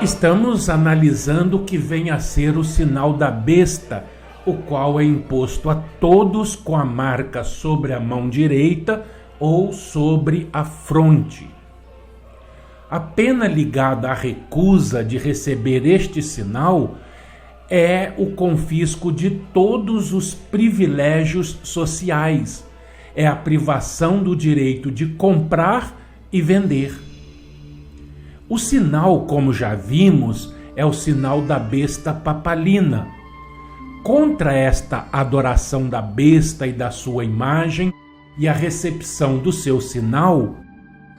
Estamos analisando o que vem a ser o sinal da besta, o qual é imposto a todos com a marca sobre a mão direita ou sobre a fronte. A pena ligada à recusa de receber este sinal é o confisco de todos os privilégios sociais, é a privação do direito de comprar e vender. O sinal, como já vimos, é o sinal da besta papalina. Contra esta adoração da besta e da sua imagem e a recepção do seu sinal,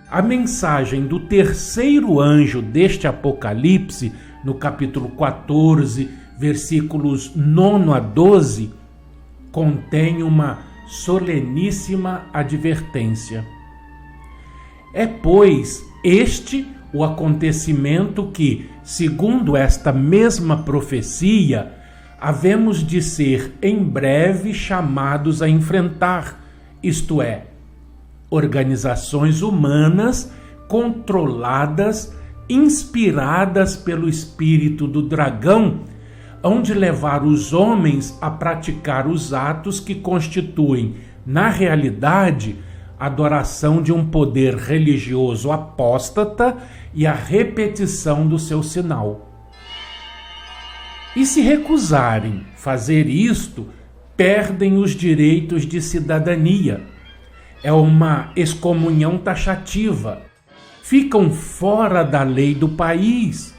a mensagem do terceiro anjo deste Apocalipse, no capítulo 14, versículos 9 a 12, contém uma soleníssima advertência. É, pois, este o acontecimento que, segundo esta mesma profecia, havemos de ser em breve chamados a enfrentar, isto é, organizações humanas controladas, inspiradas pelo espírito do dragão, hão de levar os homens a praticar os atos que constituem, na realidade, a adoração de um poder religioso apóstata e a repetição do seu sinal. E se recusarem fazer isto, perdem os direitos de cidadania. É uma excomunhão taxativa. Ficam fora da lei do país.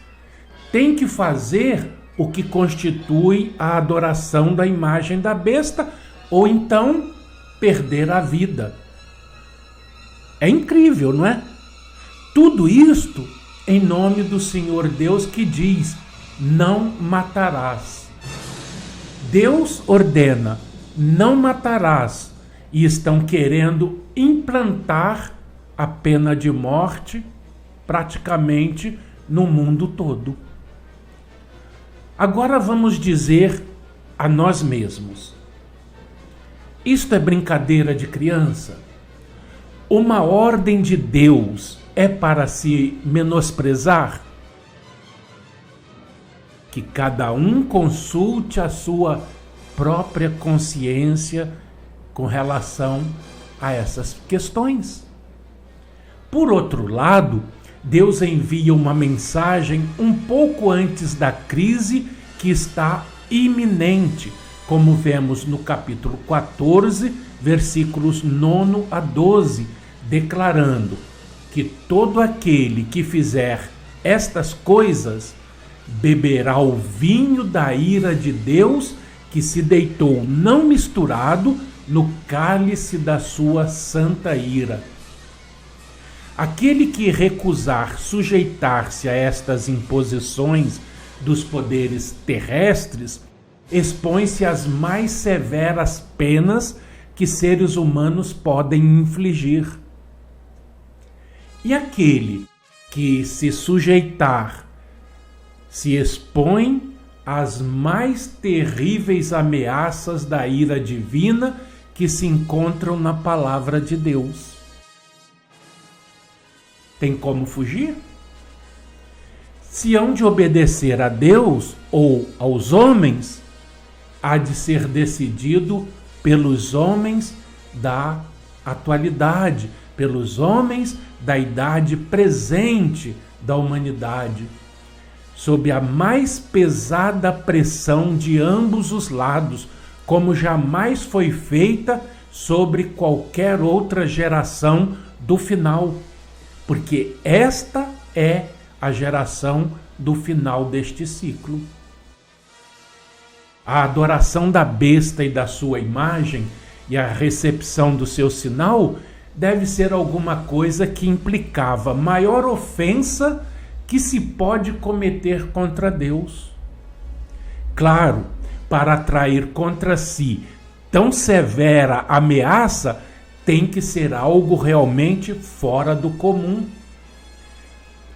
Têm que fazer o que constitui a adoração da imagem da besta, ou então perder a vida. É incrível, não é? Tudo isto em nome do Senhor Deus que diz: não matarás. Deus ordena: não matarás, e estão querendo implantar a pena de morte praticamente no mundo todo. Agora vamos dizer a nós mesmos: isto é brincadeira de criança? Uma ordem de Deus é para se menosprezar? Que cada um consulte a sua própria consciência com relação a essas questões. Por outro lado, Deus envia uma mensagem um pouco antes da crise que está iminente, como vemos no capítulo 14, versículos 9 a 12, declarando que todo aquele que fizer estas coisas beberá o vinho da ira de Deus, que se deitou não misturado no cálice da sua santa ira. Aquele que recusar sujeitar-se a estas imposições dos poderes terrestres expõe-se às mais severas penas que seres humanos podem infligir. E aquele que se sujeitar se expõe às mais terríveis ameaças da ira divina que se encontram na palavra de Deus. Tem como fugir? Se hão de obedecer a Deus ou aos homens, há de ser decidido pelos homens da atualidade, pelos homens da idade presente da humanidade, sob a mais pesada pressão de ambos os lados, como jamais foi feita sobre qualquer outra geração do final, porque esta é a geração do final deste ciclo. A adoração da besta e da sua imagem e a recepção do seu sinal deve ser alguma coisa que implicava maior ofensa que se pode cometer contra Deus. Claro, para atrair contra si tão severa ameaça, tem que ser algo realmente fora do comum.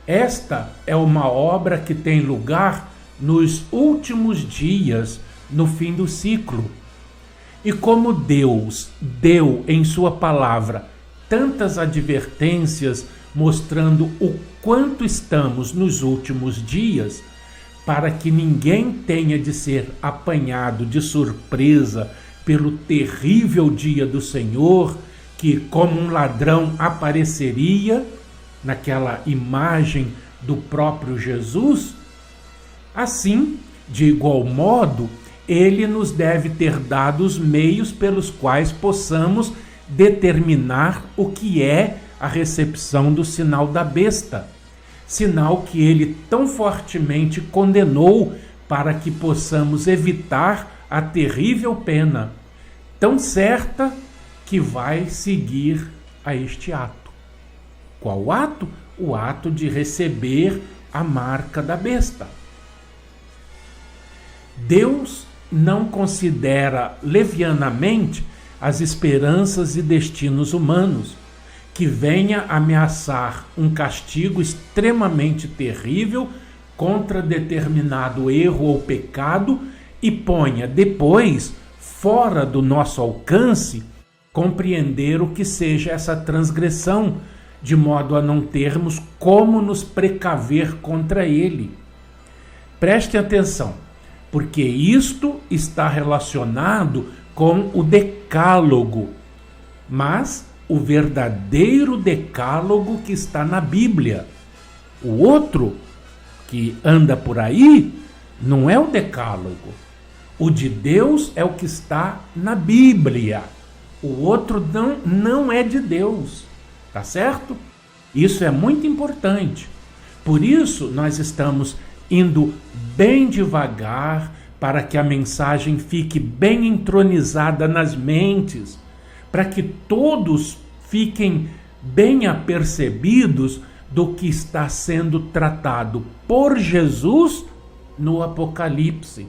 Esta é uma obra que tem lugar nos últimos dias, no fim do ciclo. E como Deus deu em sua palavra tantas advertências mostrando o quanto estamos nos últimos dias, para que ninguém tenha de ser apanhado de surpresa pelo terrível dia do Senhor, que como um ladrão apareceria naquela imagem do próprio Jesus. Assim, de igual modo, ele nos deve ter dado os meios pelos quais possamos determinar o que é a recepção do sinal da besta, sinal que ele tão fortemente condenou para que possamos evitar a terrível pena, tão certa que vai seguir a este ato. Qual ato? O ato de receber a marca da besta. Deus não considera levianamente as esperanças e destinos humanos, que venha ameaçar um castigo extremamente terrível contra determinado erro ou pecado e ponha depois, fora do nosso alcance, compreender o que seja essa transgressão, de modo a não termos como nos precaver contra ele. Preste atenção, porque isto está relacionado com o decálogo, mas o verdadeiro decálogo que está na Bíblia. O outro que anda por aí não é o decálogo. O de Deus é o que está na Bíblia. O outro não é de Deus. Tá certo? Isso é muito importante. Por isso, nós estamos indo bem devagar para que a mensagem fique bem entronizada nas mentes, para que todos fiquem bem apercebidos do que está sendo tratado por Jesus no Apocalipse.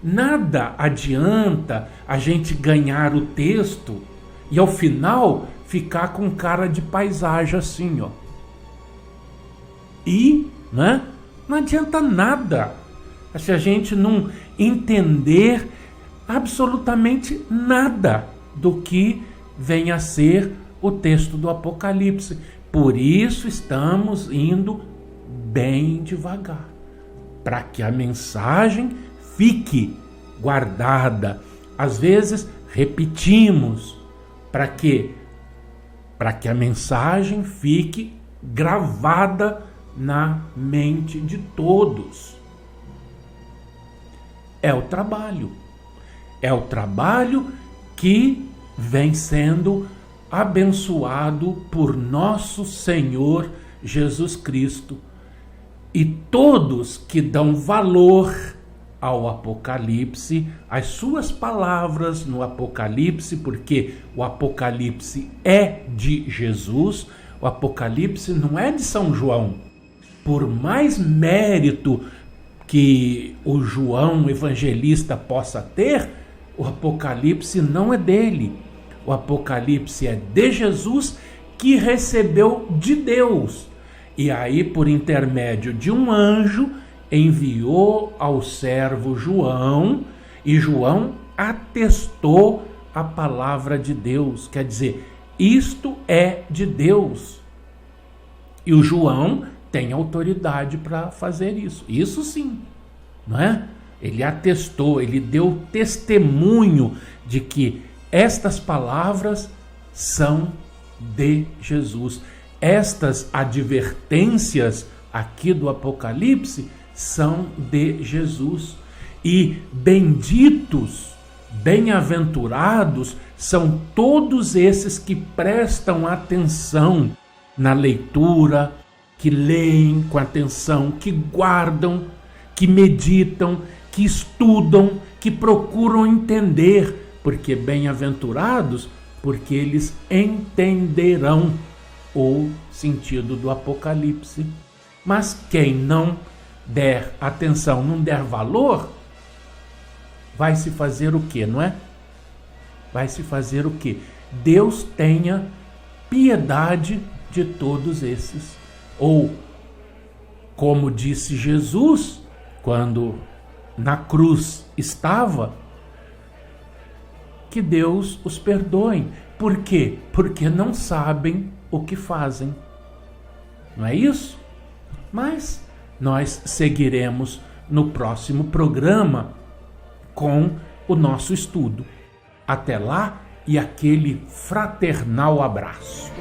Nada adianta a gente ganhar o texto e ao final ficar com cara de paisagem assim, ó. E, né? Não adianta nada se a gente não entender absolutamente nada do que vem a ser o texto do Apocalipse. Por isso estamos indo bem devagar, para que a mensagem fique guardada. Às vezes repetimos, para que a mensagem fique gravada na mente de todos. É o trabalho que vem sendo abençoado por nosso Senhor Jesus Cristo. E todos que dão valor ao Apocalipse, as suas palavras no Apocalipse, porque o Apocalipse é de Jesus, o Apocalipse não é de São João. Por mais mérito que o João evangelista possa ter, o Apocalipse não é dele. O Apocalipse é de Jesus, que recebeu de Deus. E aí, por intermédio de um anjo, enviou ao servo João, e João atestou a palavra de Deus. Quer dizer, isto é de Deus. E o João tem autoridade para fazer isso. Isso sim, não é? Ele atestou, ele deu testemunho de que estas palavras são de Jesus. Estas advertências aqui do Apocalipse são de Jesus. E benditos, bem-aventurados são todos esses que prestam atenção na leitura, que leem com atenção, que guardam, que meditam, que estudam, que procuram entender, porque bem-aventurados, porque eles entenderão o sentido do Apocalipse. Mas quem não der atenção, não der valor, vai se fazer o quê, não é? Vai se fazer o quê? Deus tenha piedade de todos esses. Ou, como disse Jesus, quando na cruz estava, que Deus os perdoe, Por quê? Porque não sabem o que fazem. Não é isso? Mas nós seguiremos no próximo programa com o nosso estudo. Até lá e aquele fraternal abraço.